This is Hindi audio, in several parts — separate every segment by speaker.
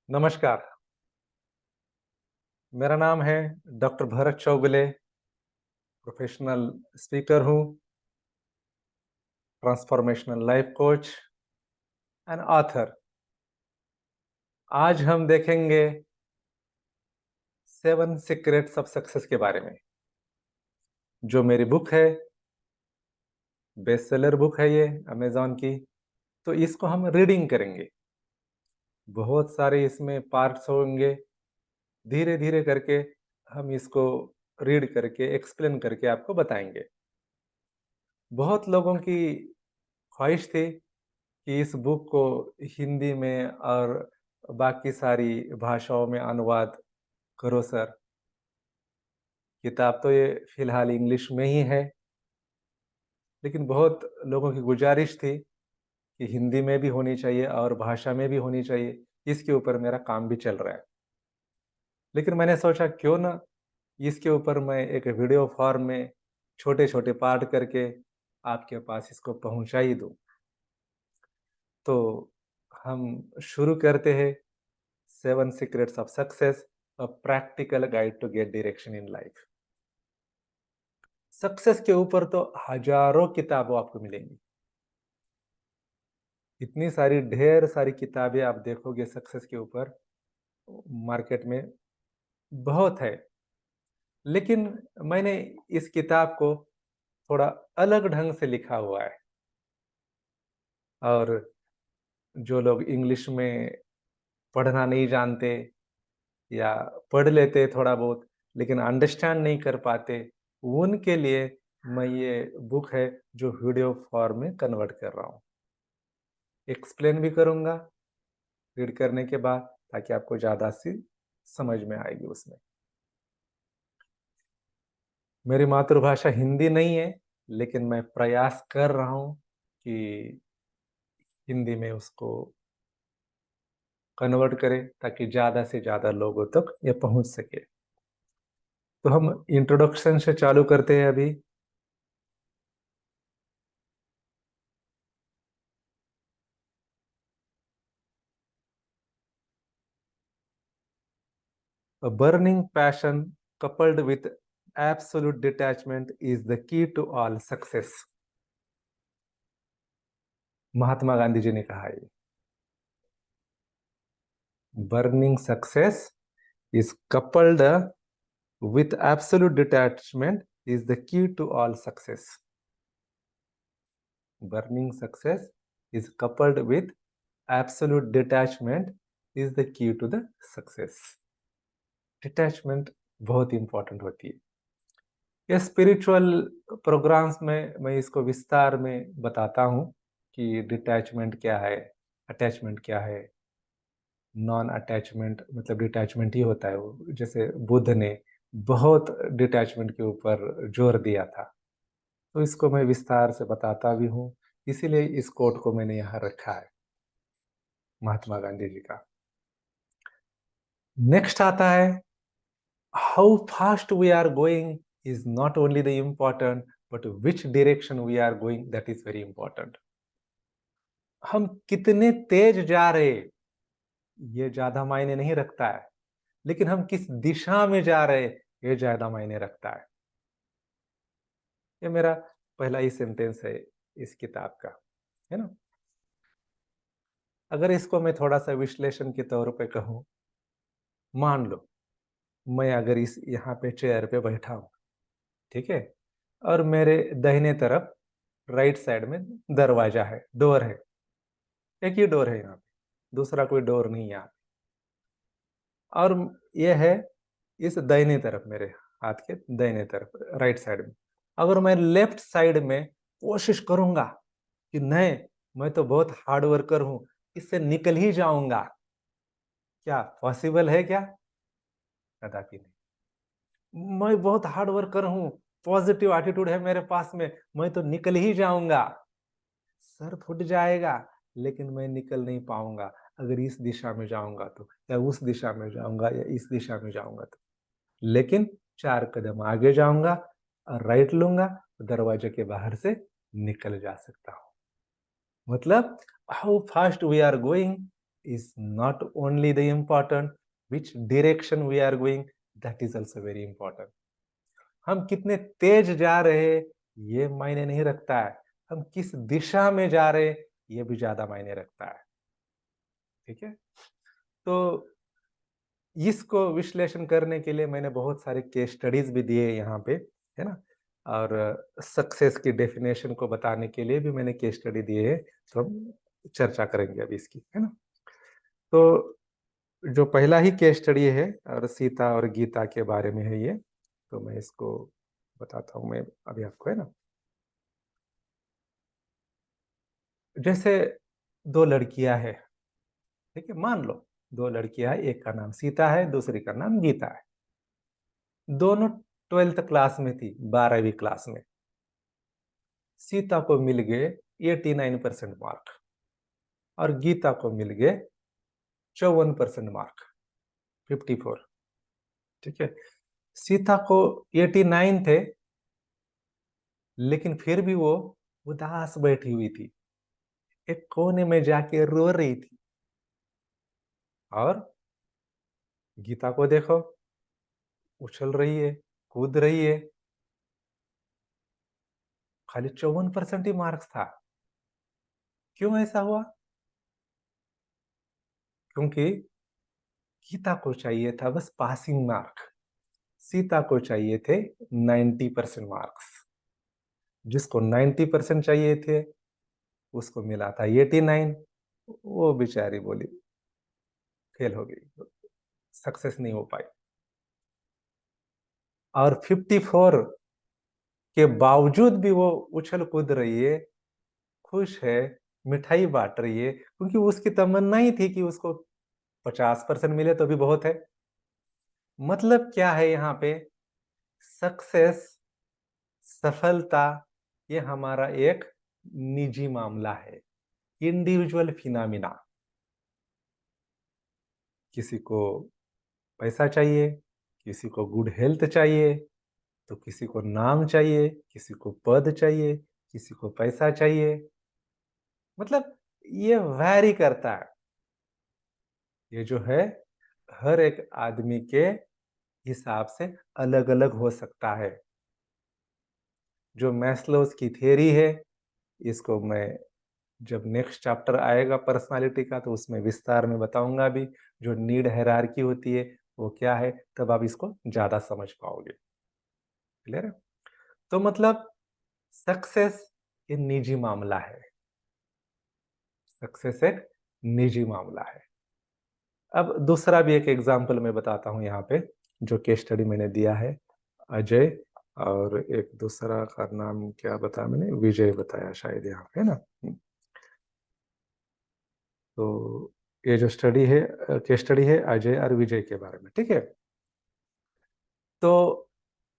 Speaker 1: नमस्कार, मेरा नाम है doctor Bharat Chougule, professional speaker हूँ, transformational life coach and author. आज हम देखेंगे 7 सीक्रेट्स ऑफ सक्सेस के बारे में, जो मेरी बुक है, बेस्ट सेलर बुक है ये अमेज़न की, तो इसको हम रीडिंग करेंगे। बहुत सारे इसमें पार्ट्स होंगे, धीरे-धीरे करके हम इसको रीड करके, एक्सप्लेन करके आपको बताएँगे। बहुत लोगों की ख्वाहिश थी कि इस बुक को हिंदी में और बाकी सारी भाषाओं में अनुवाद करो सर। किताब तो ये फ़िलहाल इंग्लिश में ही है, लेकिन बहुत लोगों की गुज़ारिश थी कि हिंदी में भी होनी चाहिए और भाषा में भी होनी चाहिए। इसके ऊपर मेरा काम भी चल रहा है। लेकिन मैंने सोचा क्यों ना इसके ऊपर मैं एक वीडियो फ़ॉर्म में छोटे-छोटे पार्ट करके आपके पास इसको पहुँचा ही दूँ। तो हम शुरू करते हैं 7 secrets of success, a practical guide to get direction in life. Success के ऊपर तो हजारों किताबें आपको मिलेंगी। इतनी सारी ढेर सारी किताबें आप देखोगे सक्सेस के ऊपर मार्केट में बहुत है। लेकिन मैंने इस किताब को थोड़ा अलग ढंग से लिखा हुआ है और जो लोग इंग्लिश में पढ़ना नहीं जानते या पढ़ लेते थोड़ा बहुत लेकिन अंडरस्टैंड नहीं कर पाते, उनके लिए मैं ये बुक है जो वीडियो फॉर्म में कन्वर्ट कर रहा हूँ। एक्सप्लेन भी करूँगा रीड करने के बाद ताकि आपको ज़्यादा सी समझ में आएगी उसमें। मेरी मातृभाषा हिंदी नहीं है, लेकिन मैं प्रयास कर रहा हूँ कि हिंदी में उसको कन्वर्ट करें ताकि ज़्यादा से ज़्यादा लोगों तक ये पहुँच सके। तो हम इंट्रोडक्शन से चालू करते हैं अभी। A burning passion coupled with absolute detachment is the key to all success. Mahatma Gandhi ji ने कहा है। Burning success is coupled with absolute detachment is the key to all success. Burning success is coupled with absolute detachment is the key to the success. Detachment बहुत इंपॉर्टेंट होती है। ये स्पिरिचुअल प्रोग्राम्स में मैं इसको विस्तार में बताता हूँ कि डिटैचमेंट क्या है, अटैचमेंट क्या है। नॉन अटैचमेंट मतलब डिटैचमेंट ही होता है वो। जैसे बुद्ध ने बहुत डिटैचमेंट के ऊपर जोर दिया था, तो इसको मैं विस्तार से बताता भी हूँ, इसीलिए इस कोट को मैंने यहाँ रखा है, महात्मा गांधी जी का। नेक्स्ट आता है, how fast we are going is not only the important but which direction we are going, that is very important. हम कितने तेज जा रहे ये ज्यादा मायने नहीं रखता है, लेकिन हम किस दिशा में जा रहे ये ज्यादा मायने रखता है। ये मेरा पहला ही सेंटेंस है इस किताब का, है ना। अगर इसको मैं थोड़ा सा विश्लेषण के तौर पे कहूँ, मान लो मैं अगर इस यहाँ पे चेयर पे बैठा हूँ, ठीक है, और मेरे दाहिने तरफ राइट साइड में दरवाजा है, डोर है, एक ही डोर है यहाँ पे, दूसरा कोई डोर नहीं है यहाँ पे। और ये है इस दाहिने तरफ, मेरे हाथ के दाहिने तरफ राइट साइड में। अगर मैं लेफ्ट साइड में कोशिश करूंगा कि नहीं, मैं तो बहुत हार्ड वर्कर हूं, इससे निकल ही जाऊंगा, क्या पॉसिबल है क्या? कदापि नहीं। मैं बहुत हार्ड वर्कर हूं, पॉजिटिव एटीट्यूड है मेरे पास में, मैं तो निकल ही जाऊंगा। सर फूट जाएगा, लेकिन मैं निकल नहीं पाऊंगा। अगर इस दिशा में जाऊंगा तो, या उस दिशा में जाऊंगा, या इस दिशा में जाऊंगा तो। लेकिन 4 कदम आगे जाऊंगा और राइट लूंगा, तो दरवाजे के बाहर से निकल जा सकता हूं। मतलब how fast we are going is not only the important, which direction we are going, that is also very important. हम कितने तेज जा रहे हैं ये मायने नहीं रखता है, हम किस दिशा में जा रहे हैं ये भी ज्यादा मायने रखता है। ठीक है, तो इसको विश्लेषण करने के लिए मैंने बहुत सारे केस स्टडीज भी दिए यहाँ पे, है ना। और सक्सेस की डेफिनेशन को बताने के लिए भी मैंने केस स्टडी दिए हैं, तो हम चर्चा करेंगे अभी इसकी, है ना। तो जो पहला ही केस स्टडी है और सीता और गीता के बारे में है ये, तो मैं इसको बताता हूँ मैं अभी आपको, है ना। जैसे दो लड़कियां हैं, ठीक है, मान लो दो लड़कियां हैं, एक का नाम सीता है, दूसरी का नाम गीता है। दोनों 12th क्लास में थी, 12वीं क्लास में। सीता को मिल गए 89% मार्क और गीता को मिल गए 54% मार्क, 54। ठीक है, सीता को 89 थे, लेकिन फिर भी वो उदास बैठी हुई थी, एक कोने में जाके रो रही थी। और गीता को देखो, उछल रही है, कूद रही है, खाली 54% ही मार्क्स था। क्यों ऐसा हुआ? क्योंकि गीता को चाहिए था बस पासिंग मार्क, सीता को चाहिए थे 90% मार्क्स। जिसको 90% चाहिए थे उसको मिला था 89। वो बेचारी बोली फेल हो गई, सक्सेस नहीं हो पाई। और 54 के बावजूद भी वो उछल कूद रही है, खुश है, मिठाई बांट रही है, क्योंकि उसकी तमन्ना ही थी कि उसको 50% मिले तो भी बहुत है। मतलब क्या है यहाँ पे, सक्सेस, सफलता, ये हमारा एक निजी मामला है, इंडिविजुअल फिनोमिना। किसी को पैसा चाहिए, किसी को गुड हेल्थ चाहिए, तो किसी को नाम चाहिए, किसी को पद चाहिए, किसी को पैसा चाहिए। मतलब ये वैरी करता है, ये जो है हर एक आदमी के हिसाब से अलग अलग हो सकता है। जो मैस्लोस की थ्योरी है, इसको मैं जब नेक्स्ट चैप्टर आएगा पर्सनालिटी का तो उसमें विस्तार में बताऊंगा भी। जो नीड हायरार्की होती है वो क्या है, तब आप इसको ज्यादा समझ पाओगे। क्लियर है? तो मतलब सक्सेस ये निजी मामला है, सक्सेस एक निजी मामला है। अब दूसरा भी एक एग्जाम्पल मैं बताता हूं यहाँ पे, जो केस स्टडी मैंने दिया है, अजय, और एक दूसरा का नाम क्या बताया मैंने, विजय बताया शायद यहाँ पे, है ना। तो ये जो स्टडी है, केस स्टडी है अजय और विजय के बारे में, ठीक है। तो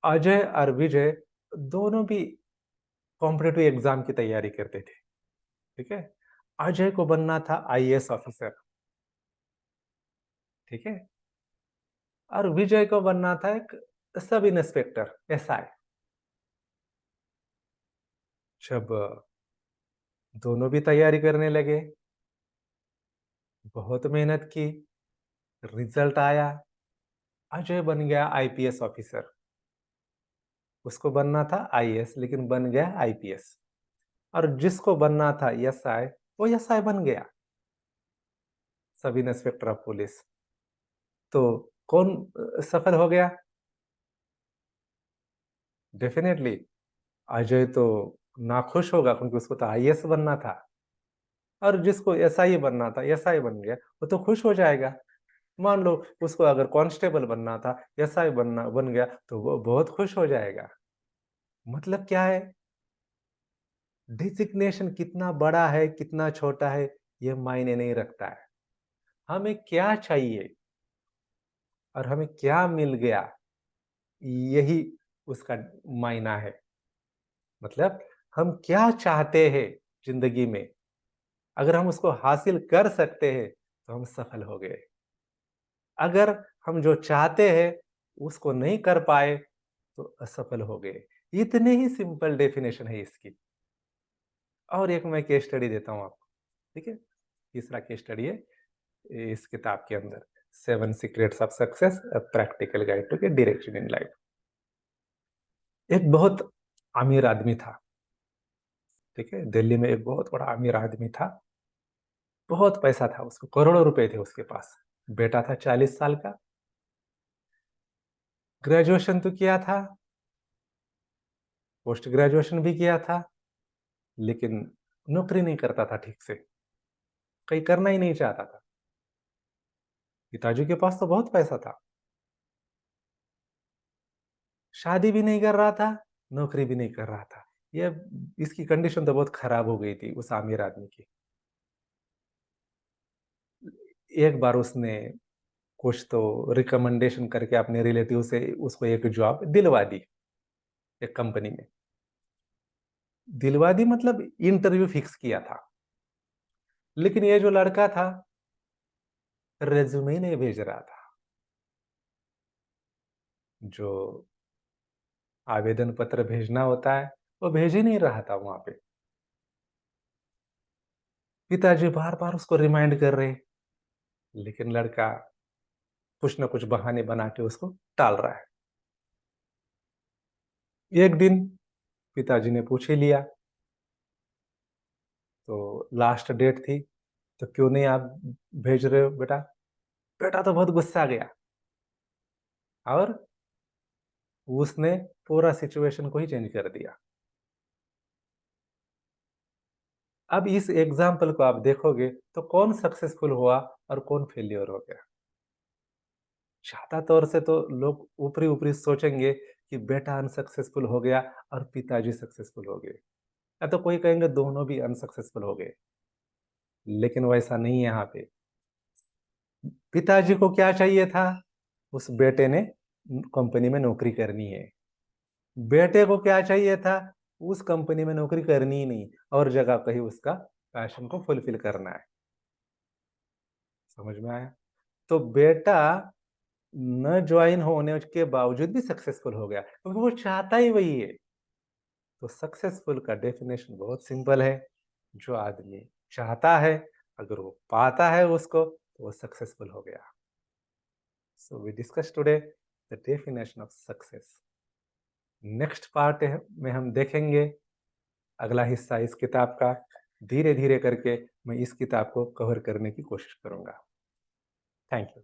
Speaker 1: अजय और विजय दोनों भी कॉम्पिटिटिव एग्जाम की तैयारी करते थे, ठीक है। अजय को बनना था आईएएस ऑफिसर, ठीक है, और विजय को बनना था एक सब इंस्पेक्टर, एसआई। जब दोनों भी तैयारी करने लगे, बहुत मेहनत की, रिजल्ट आया, अजय बन गया आईपीएस ऑफिसर। उसको बनना था आईएएस लेकिन बन गया आईपीएस। और जिसको बनना था एसआई, वो एसआई बन गया, सब इंस्पेक्टर ऑफ पुलिस। तो कौन सफल हो गया? डेफिनेटली अजय तो नाखुश होगा, क्योंकि उसको तो आईएएस बनना था। और जिसको एसआई बनना था, एसआई बन गया, वो तो खुश हो जाएगा। मान लो उसको अगर कांस्टेबल बनना था, एसआई बन गया, तो वो बहुत खुश हो जाएगा। मतलब क्या है, डिजिग्नेशन कितना बड़ा है कितना छोटा है ये मायने नहीं रखता है, हमें क्या चाहिए और हमें क्या मिल गया, यही उसका मायना है। मतलब हम क्या चाहते हैं जिंदगी में, अगर हम उसको हासिल कर सकते हैं तो हम सफल हो गए। अगर हम जो चाहते हैं उसको नहीं कर पाए तो असफल हो गए। इतने ही सिंपल डेफिनेशन है इसकी। और एक मैं केस स्टडी देता हूं आपको, ठीक है। तीसरा केस स्टडी है, इस किताब के अंदर, 7 secrets of success, a practical guide to get direction in life. एक बहुत अमीर आदमी था, ठीक है? दिल्ली में एक बहुत बड़ा अमीर आदमी था, बहुत पैसा था उसको, करोड़ों रुपए थे उसके पास। बेटा था 40 साल का, ग्रेजुएशन तो किया था, पोस्ट ग्रेजुएशन भी किया था, लेकिन नौकरी नहीं करता था ठीक से, कहीं करना ही नहीं चाहता था। पिताजी के पास तो बहुत पैसा था, शादी भी नहीं कर रहा था, नौकरी भी नहीं कर रहा था। ये इसकी कंडीशन तो बहुत खराब हो गई थी उस अमीर आदमी की। एक बार उसने कुछ तो रिकमेंडेशन करके अपने रिलेटिव से उसको एक जॉब दिलवा दी, एक कंपनी में। दिलवा दी मतलब इंटरव्यू फिक्स किया था। लेकिन ये जो लड़का था, रिज्यूमे नहीं भेज रहा था। जो आवेदन पत्र भेजना होता है, वो भेज ही नहीं रहा था वहाँ पे। पिताजी बार-बार उसको रिमाइंड कर रहे, लेकिन लड़का कुछ न कुछ बहाने बना के उसको टाल रहा है। एक दिन पिताजी ने पूछ ही लिया, तो लास्ट डेट थी, तो क्यों नहीं आप भेज रहे हो बेटा? बेटा तो बहुत गुस्सा गया और उसने पूरा सिचुएशन को ही चेंज कर दिया। अब इस एग्जाम्पल को आप देखोगे तो कौन सक्सेसफुल हुआ और कौन फेल्योर हो गया। ज्यादा तौर से तो लोग ऊपरी-ऊपरी सोचेंगे कि बेटा अनसक्सेसफुल हो गया और पिताजी सक्सेसफुल हो गए। या तो कोई कहेंगे दोनों भी अनसक्सेसफुल हो गए, लेकिन वैसा नहीं है यहाँ पे। पिताजी को क्या चाहिए था? उस बेटे ने कंपनी में नौकरी करनी है। बेटे को क्या चाहिए था? उस कंपनी में नौकरी करनी ही नहीं और जगह कहीं उसका पैशन को फुलफिल करना है। समझ में आया? तो बेटा न जॉइन होने के बावजूद भी सक्सेसफुल हो गया क्योंकि वो चाहता ही वही है। तो सक्सेसफुल का डेफिनेशन बहुत सिंपल है। जो आदमी चाहता है, अगर वो पाता है उसको, तो वो सक्सेसफुल हो गया। So we discuss today the definition of success. Next part में हम देखेंगे अगला हिस्सा इस किताब का। धीरे-धीरे करके मैं इस किताब को कवर करने की कोशिश करूँगा। Thank you.